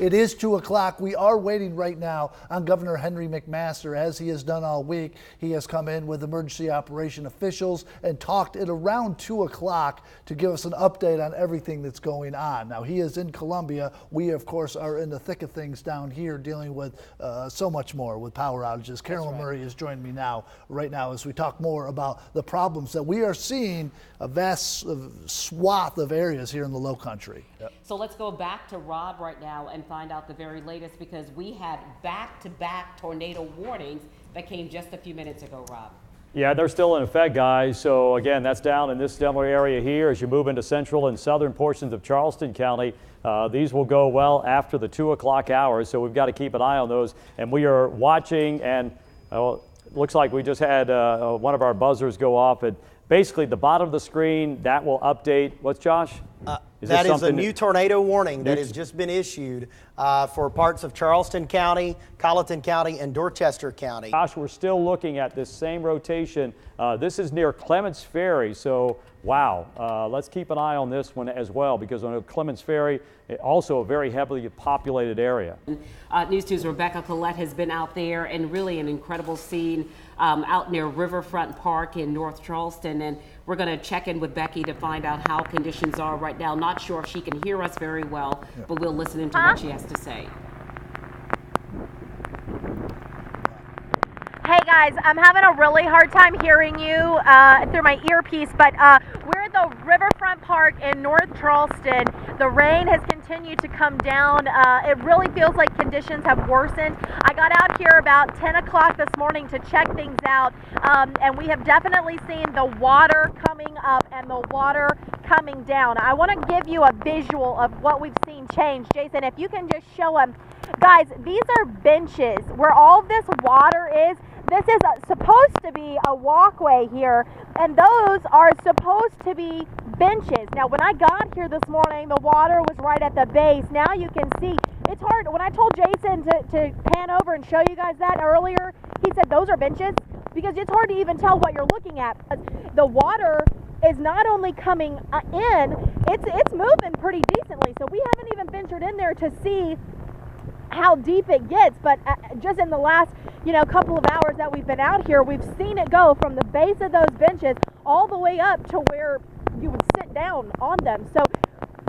It is 2 o'clock. We are waiting right now on Governor Henry McMaster, as he has done all week. He has come in with emergency operation officials and talked at around 2 o'clock to give us an update on everything that's going on. Now, he is in Columbia. We, of course, are in the thick of things down here dealing with so much more with power outages. Carolyn Murray is joining me right now as we talk more about the problems that we are seeing a vast swath of areas here in the Lowcountry. Yep. So let's go back to Rob right now and find out the very latest, because we had back-to-back tornado warnings that came just a few minutes ago, Rob. Yeah, they're still in effect, guys. So again, that's down in this similar area here. As you move into central and southern portions of Charleston County, these will go well after the 2 o'clock hours. So we've got to keep an eye on those. And we are watching, and looks like we just had one of our buzzers go off at basically the bottom of the screen. That will update. What's Josh? That is a new tornado warning that has just been issued for parts of Charleston County, Colleton County, and Dorchester County. Gosh, we're still looking at this same rotation. This is near Clements Ferry, so wow. Let's keep an eye on this one as well, because on Clements Ferry, also a very heavily populated area. News 2's Rebecca Collette has been out there, and really an incredible scene out near Riverfront Park in North Charleston. And we're going to check in with Becky to find out how conditions are right now. Not sure if she can hear us very well, but we'll listen into what she has to say. Hey guys, I'm having a really hard time hearing you through my earpiece, but we're at the Riverfront Park in North Charleston. The rain has continued to come down. It really feels like conditions have worsened. I got out here about 10 o'clock this morning to check things out, and we have definitely seen the water coming up and the water coming down. I want to give you a visual of what we've seen change. Jason, if you can just show them. Guys, these are benches where all of this water is. This is supposed to be a walkway here, and those are supposed to be benches. Now, when I got here this morning, the water was right at the base. Now you can see, it's hard. When I told Jason to pan over and show you guys that earlier, he said those are benches, because it's hard to even tell what you're looking at. The water is not only coming in, it's moving pretty decently. So we haven't even ventured in there to see how deep it gets, but just in the last couple of hours that we've been out here, we've seen it go from the base of those benches all the way up to where you would sit down on them. So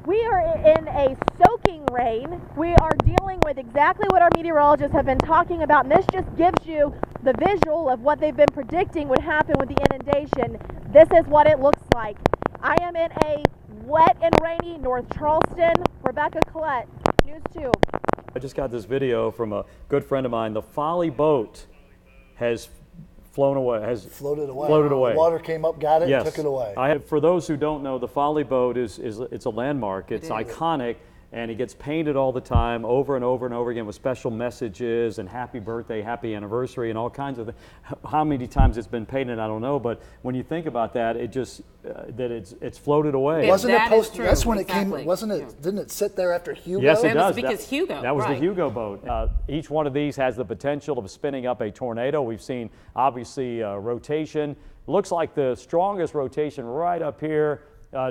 we are in a soaking rain. We are dealing with exactly what our meteorologists have been talking about, and this just gives you the visual of what they've been predicting would happen with the inundation. This is what it looks like. I am in a wet and rainy North Charleston. Rebecca Collette, News 2. I just got this video from a good friend of mine. The Folly boat has floated away. The water came up, got it, yes. Took it away. For those who don't know, the Folly boat it's a landmark. It's iconic, and it gets painted all the time, over and over and over again, with special messages and happy birthday, happy anniversary, and all kinds of things. How many times it's been painted, I don't know, but when you think about that, it just it's floated away. Wasn't it posted? That's when it came. Wasn't it? Didn't it sit there after Hugo? Yes, it does. Because Hugo. That was the Hugo boat. Each one of these has the potential of spinning up a tornado. We've seen obviously rotation. Looks like the strongest rotation right up here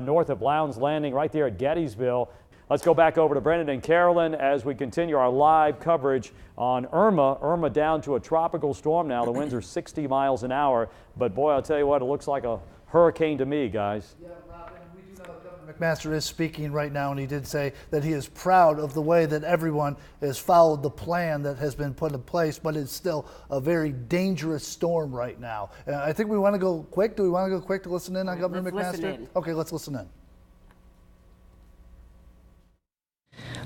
north of Lowndes Landing, right there at Gettysville. Let's go back over to Brendan and Carolyn as we continue our live coverage on Irma. Irma down to a tropical storm now. The winds are 60 miles an hour. But boy, I'll tell you what, it looks like a hurricane to me, guys. Yeah, Rob, and we do know that Governor McMaster is speaking right now, and he did say that he is proud of the way that everyone has followed the plan that has been put in place, but it's still a very dangerous storm right now. I think we want to go quick. Do we want to go quick to listen in on Governor McMaster? Listen in. Okay, let's listen in.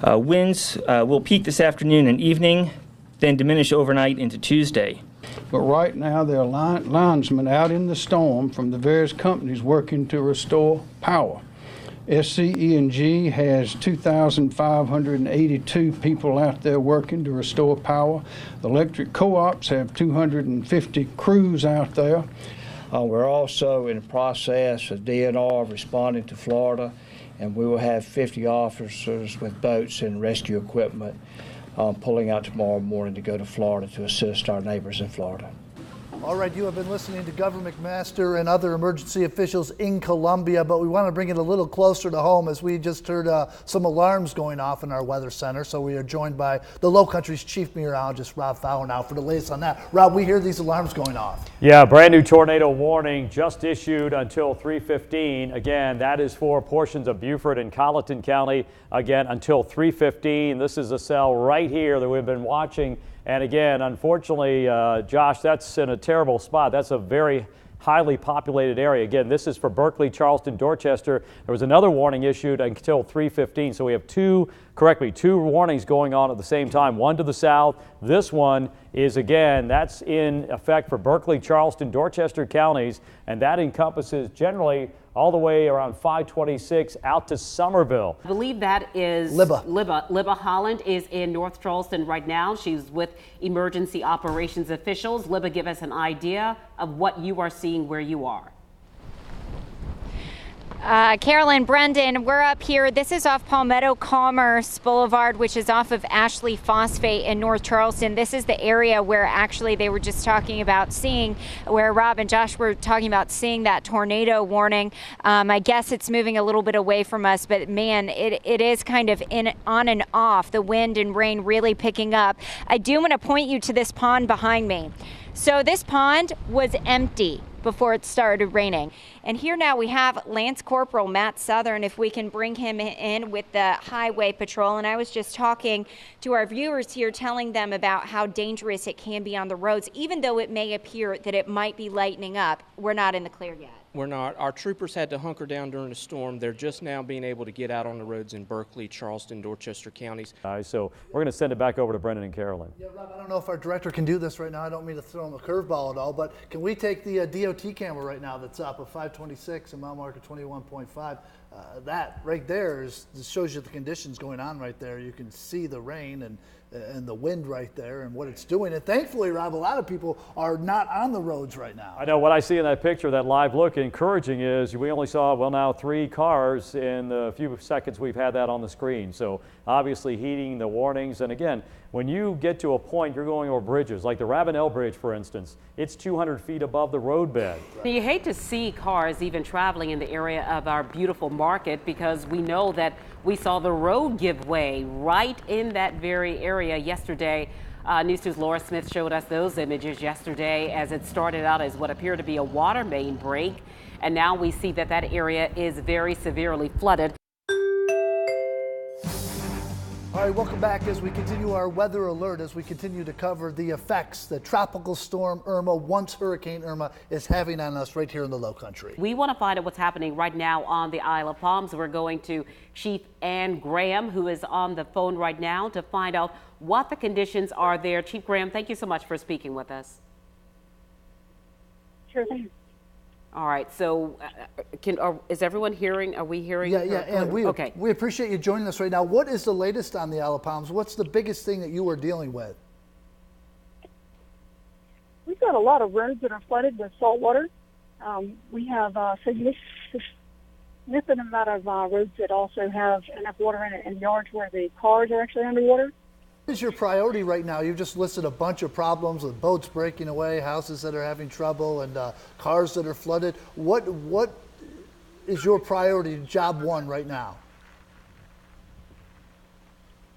Winds will peak this afternoon and evening, then diminish overnight into Tuesday. But right now there are linesmen out in the storm from the various companies working to restore power. SCE&G has 2,582 people out there working to restore power. The electric co-ops have 250 crews out there. We're also in the process of DNR responding to Florida, and we will have 50 officers with boats and rescue equipment pulling out tomorrow morning to go to Florida to assist our neighbors in Florida. All right, you have been listening to Governor McMaster and other emergency officials in Columbia, but we want to bring it a little closer to home as we just heard some alarms going off in our weather center. So we are joined by the Lowcountry's chief meteorologist, Rob Fowler, now for the latest on that. Rob, we hear these alarms going off. Yeah, brand new tornado warning just issued until 3:15. Again, that is for portions of Beaufort and Colleton County. Again, until 3:15. This is a cell right here that we've been watching. And again, unfortunately, Josh, that's in a terrible spot. That's a very highly populated area. Again, this is for Berkeley, Charleston, Dorchester. There was another warning issued until 3:15. So we have two warnings going on at the same time. One to the south. This one is, again, that's in effect for Berkeley, Charleston, Dorchester counties, and that encompasses generally all the way around 526 out to Somerville. I believe that is Libba Holland is in North Charleston right now. She's with emergency operations officials. Libba, give us an idea of what you are seeing where you are. Carolyn, Brendan, we're up here. This is off Palmetto Commerce Boulevard, which is off of Ashley Phosphate in North Charleston. This is the area where actually they were just talking about seeing, where Rob and Josh were talking about seeing that tornado warning. I guess it's moving a little bit away from us, but man, it is kind of on and off, the wind and rain really picking up. I do want to point you to this pond behind me. So this pond was empty before it started raining. And here now we have Lance Corporal Matt Southern, if we can bring him in with the Highway Patrol. And I was just talking to our viewers here, telling them about how dangerous it can be on the roads. Even though it may appear that it might be lightening up, we're not in the clear yet. We're not. Our troopers had to hunker down during the storm. They're just now being able to get out on the roads in Berkeley, Charleston, Dorchester counties. So we're going to send it back over to Brendan and Carolyn. Yeah, Rob, I don't know if our director can do this right now. I don't mean to throw him a curveball at all, but can we take the DOT camera right now that's up at 526 and mile marker 21.5? That right there shows you the conditions going on right there. You can see the rain and the wind right there and what it's doing. And thankfully, Rob, a lot of people are not on the roads right now. I know what I see in that picture, that live look, encouraging is we only saw, well, now 3 cars in the few seconds we've had that on the screen. So obviously heeding the warnings. And again, when you get to a point, you're going over bridges, like the Ravenel Bridge, for instance, it's 200 feet above the roadbed. You hate to see cars even traveling in the area of our beautiful market, because we know that we saw the road give way right in that very area yesterday. News 2's Laura Smith showed us those images yesterday as it started out as what appeared to be a water main break. And now we see that that area is very severely flooded. All right, welcome back as we continue our weather alert, as we continue to cover the effects that Tropical Storm Irma, once Hurricane Irma, is having on us right here in the Lowcountry. We want to find out what's happening right now on the Isle of Palms. We're going to Chief Ann Graham, who is on the phone right now, to find out what the conditions are there. Chief Graham, thank you so much for speaking with us. Sure thing. All right, so is everyone hearing? Are we hearing? Yeah, and we appreciate you joining us right now. What is the latest on the Isle of Palms? What's the biggest thing that you are dealing with? We've got a lot of roads that are flooded with salt water. We have a significant amount of roads that also have enough water in it, and yards where the cars are actually underwater. What is your priority right now? You've just listed a bunch of problems with boats breaking away, houses that are having trouble, and cars that are flooded. What is your priority, job one right now?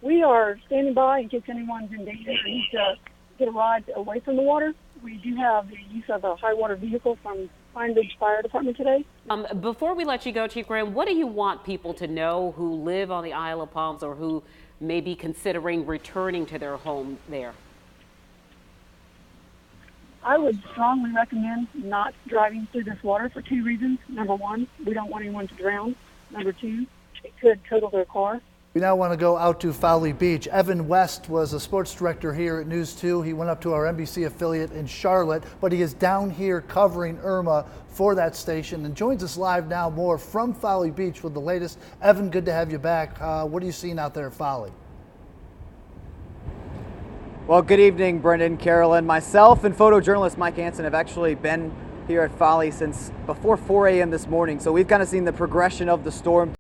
We are standing by in case anyone's in danger and needs to get a ride away from the water. We do have the use of a high water vehicle from Pine Ridge Fire Department today. Before we let you go, Chief Graham, what do you want people to know who live on the Isle of Palms or who may be considering returning to their home there? I would strongly recommend not driving through this water for 2 reasons. Number one, we don't want anyone to drown. Number two, it could total their car. We now want to go out to Folly Beach. Evan West was a sports director here at News 2. He went up to our NBC affiliate in Charlotte, but he is down here covering Irma for that station and joins us live now more from Folly Beach with the latest. Evan, good to have you back. What are you seeing out there at Folly? Well, good evening, Brendan, Carolyn. Myself and photojournalist Mike Anson have actually been here at Folly since before 4 a.m. this morning. So we've kind of seen the progression of the storm